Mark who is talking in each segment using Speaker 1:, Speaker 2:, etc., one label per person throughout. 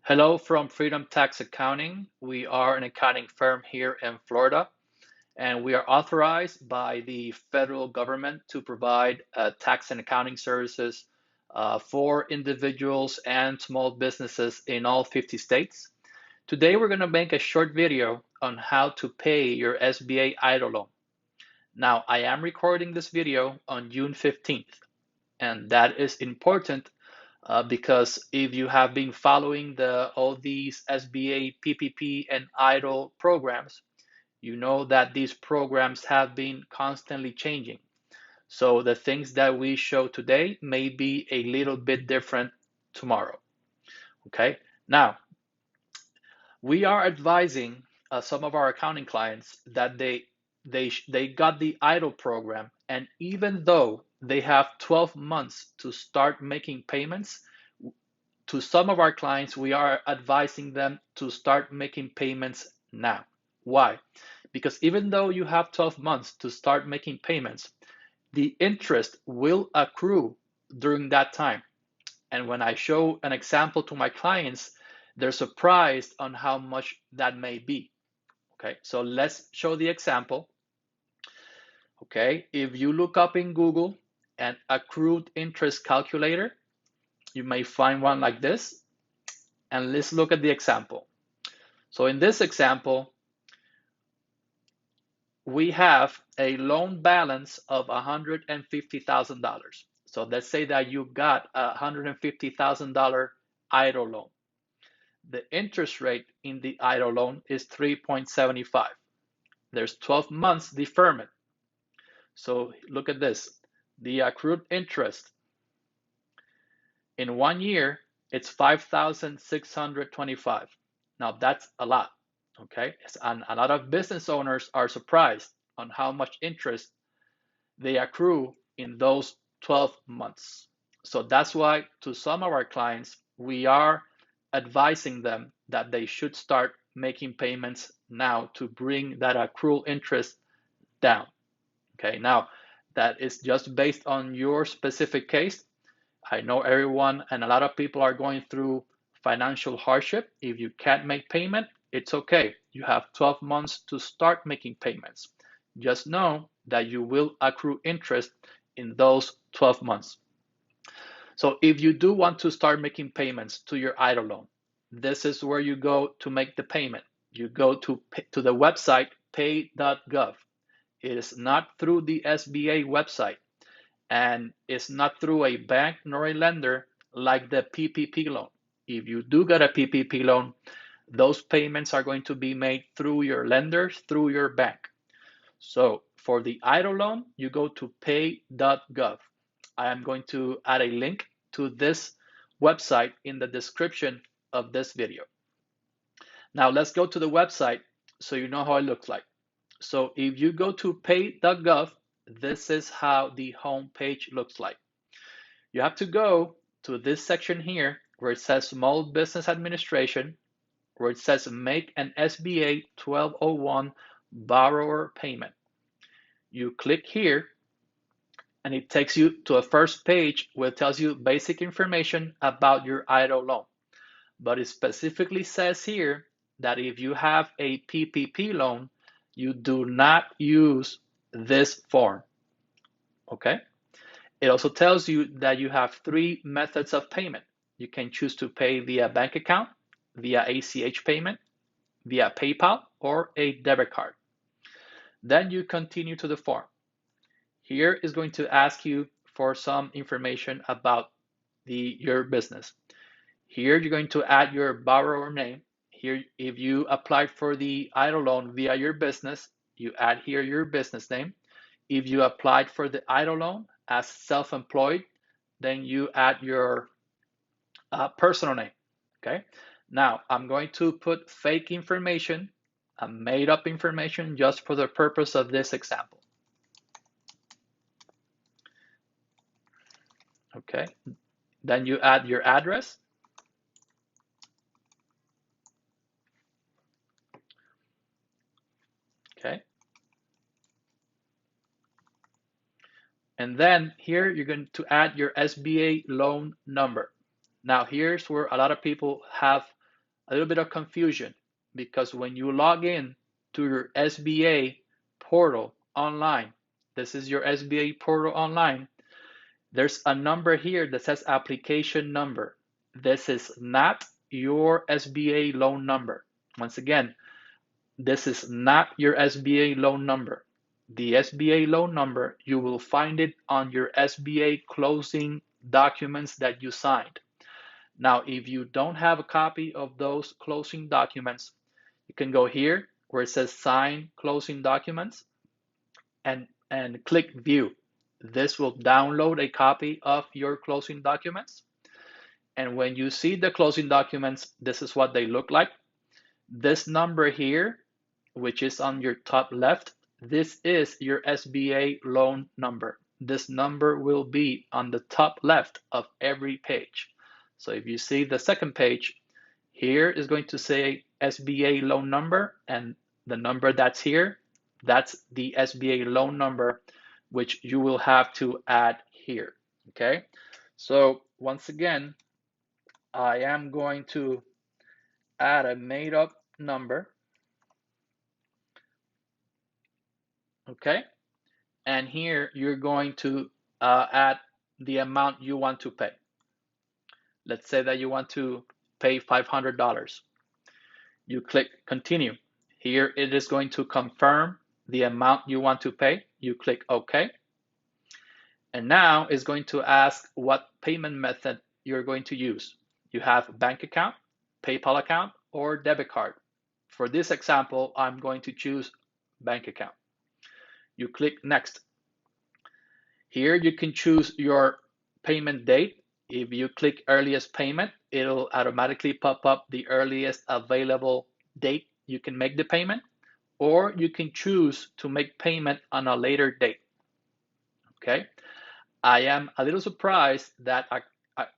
Speaker 1: Hello from Freedomtax Accounting. We are an accounting firm here in Florida, and we are authorized by the federal government to provide tax and accounting services for individuals and small businesses in all 50 states. Today, we're going to make a short video on how to pay your SBA EIDL loan. Now, I am recording this video on June 15th, and that is important because if you have been following all these SBA, PPP, and EIDL programs, you know that these programs have been constantly changing. So the things that we show today may be a little bit different tomorrow. Okay, now we are advising some of our accounting clients that they got the EIDL program, and even though they have 12 months to start making payments, to some of our clients, we are advising them to start making payments now. Why? Because even though you have 12 months to start making payments, the interest will accrue during that time. And when I show an example to my clients, they're surprised on how much that may be. Okay, so let's show the example. Okay, if you look up in Google an accrued interest calculator, you may find one like this. And let's look at the example. So in this example, we have a loan balance of $150,000. So let's say that you got a $150,000 EIDL loan. The interest rate in the EIDL loan is 3.75. There's 12 months deferment. So look at this. The accrued interest in 1 year, it's $5,625. Now that's a lot. Okay, and a lot of business owners are surprised on how much interest they accrue in those 12 months. So that's why to some of our clients, we are advising them that they should start making payments now to bring that accrual interest down. Okay, now that is just based on your specific case. I know everyone and a lot of people are going through financial hardship. If you can't make payment, it's okay. You have 12 months to start making payments. Just know that you will accrue interest in those 12 months. So if you do want to start making payments to your EIDL loan, this is where you go to make the payment. You go to the website pay.gov. It is not through the SBA website, and it's not through a bank nor a lender like the PPP loan. If you do get a PPP loan, those payments are going to be made through your lenders, through your bank. So for the EIDL loan, you go to pay.gov. I am going to add a link to this website in the description of this video. Now let's go to the website so you know how it looks like. So if you go to pay.gov, this is how the home page looks like. You have to go to this section here where it says Small Business Administration, where it says make an SBA 1201 borrower payment. You click here and it takes you to a first page where it tells you basic information about your EIDL loan. But it specifically says here that if you have a PPP loan, you do not use this form. Okay? It also tells you that you have 3 methods of payment. You can choose to pay via bank account, via ACH payment, via PayPal, or a debit card. Then you continue to the form. Here is going to ask you for some information about your business. Here you're going to add your borrower name. Here, if you applied for the EIDL loan via your business, you add here your business name. If you applied for the EIDL loan as self-employed, then you add your personal name. Okay. Now I'm going to put fake information, made up information, just for the purpose of this example. Okay. Then you add your address. Okay. And then here you're going to add your SBA loan number. Now here's where a lot of people have a little bit of confusion, because when you log in to your SBA portal online, this is your SBA portal online, there's a number here that says application number. This is not your SBA loan number. Once again, this is not your SBA loan number. The SBA loan number, you will find it on your SBA closing documents that you signed. Now, if you don't have a copy of those closing documents, you can go here where it says sign closing documents and click view. This will download a copy of your closing documents. And when you see the closing documents, this is what they look like. This number here, which is on your top left, this is your SBA loan number. This number will be on the top left of every page. So if you see the second page, here is going to say SBA loan number, and the number that's here, that's the SBA loan number, which you will have to add here, okay? So once again, I am going to add a made up number, okay? And here you're going to add the amount you want to pay. Let's say that you want to pay $500. You click continue. Here it is going to confirm the amount you want to pay. You click OK. And now it's going to ask what payment method you're going to use. You have bank account, PayPal account, or debit card. For this example, I'm going to choose bank account. You click next. Here you can choose your payment date. If you click earliest payment, it'll automatically pop up the earliest available date you can make the payment, or you can choose to make payment on a later date. Okay, I am a little surprised that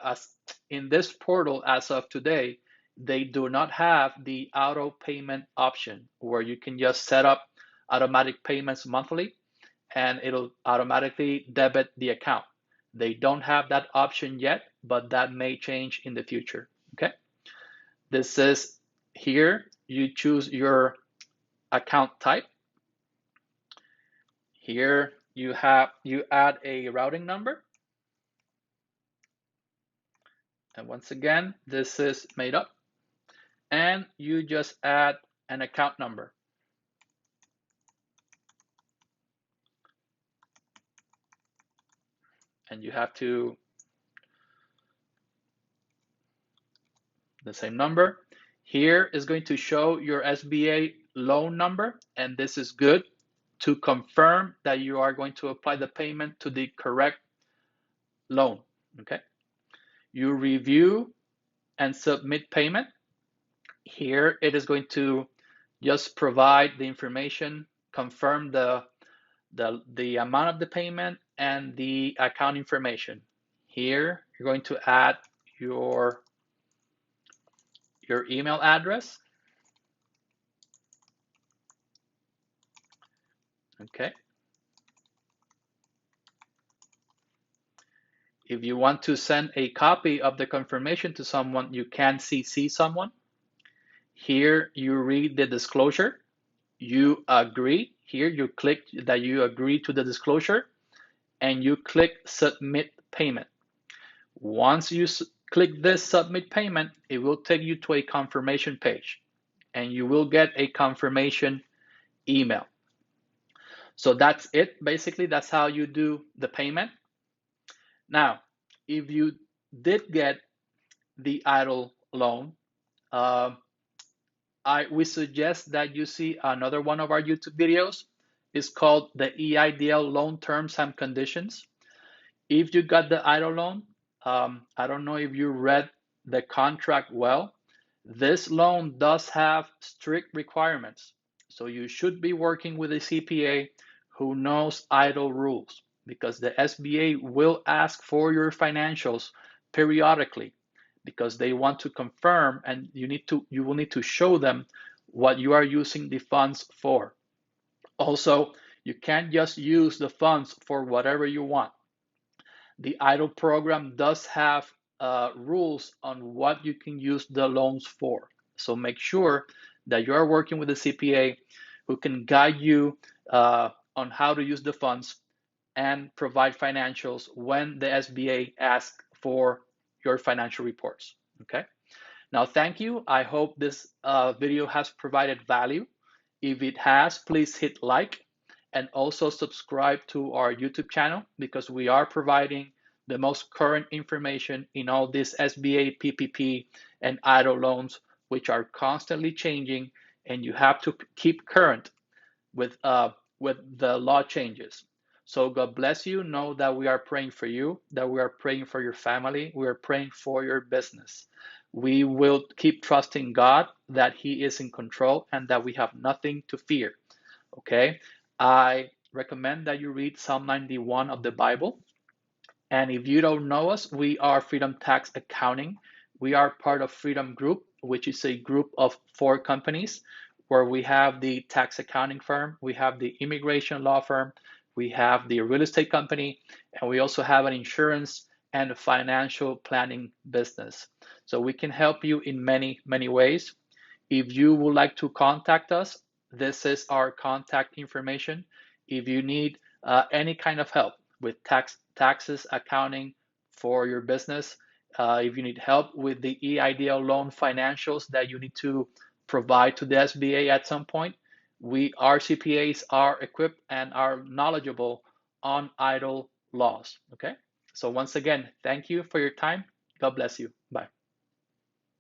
Speaker 1: as in this portal as of today, they do not have the auto payment option where you can just set up automatic payments monthly and it'll automatically debit the account. They don't have that option yet, but that may change in the future, okay? This is here, you choose your account type. Here you add a routing number. And once again, this is made up. And you just add an account number. And you have to, the same number. Here is going to show your SBA loan number, and this is good to confirm that you are going to apply the payment to the correct loan, okay? You review and submit payment. Here it is going to just provide the information, confirm the amount of the payment and the account information. Here you're going to add your email address. Okay. If you want to send a copy of the confirmation to someone, you can CC someone. Here you read the disclosure. You agree. Here you click that you agree to the disclosure and you click submit payment. Once you click this submit payment, it will take you to a confirmation page and you will get a confirmation email. So that's it. Basically, that's how you do the payment. Now, if you did get the EIDL loan, we suggest that you see another one of our YouTube videos. It's called the EIDL Loan Terms and Conditions. If you got the EIDL loan, I don't know if you read the contract well. This loan does have strict requirements. So you should be working with a CPA who knows EIDL rules, because the SBA will ask for your financials periodically because they want to confirm, and you will need to show them what you are using the funds for. Also, you can't just use the funds for whatever you want. The EIDL program does have rules on what you can use the loans for. So make sure that you are working with a CPA who can guide you on how to use the funds and provide financials when the SBA asks for your financial reports. Okay. Now, thank you. I hope this video has provided value. If it has, please hit like and also subscribe to our YouTube channel, because we are providing the most current information in all these SBA, PPP, and EIDL loans, which are constantly changing, and you have to keep current with the law changes. So God bless you. Know that we are praying for you, that we are praying for your family, we are praying for your business. We will keep trusting God that He is in control and that we have nothing to fear. Okay? I recommend that you read Psalm 91 of the Bible. And if you don't know us, we are Freedomtax Accounting. We are part of Freedom Group, which is a group of 4 companies where we have the tax accounting firm, we have the immigration law firm, we have the real estate company, and we also have an insurance and a financial planning business. So we can help you in many, many ways. If you would like to contact us, this is our contact information. If you need any kind of help with taxes, accounting for your business, if you need help with the EIDL loan financials that you need to provide to the SBA at some point, our CPAs are equipped and are knowledgeable on EIDL laws. Okay. So once again, thank you for your time. God bless you. Bye.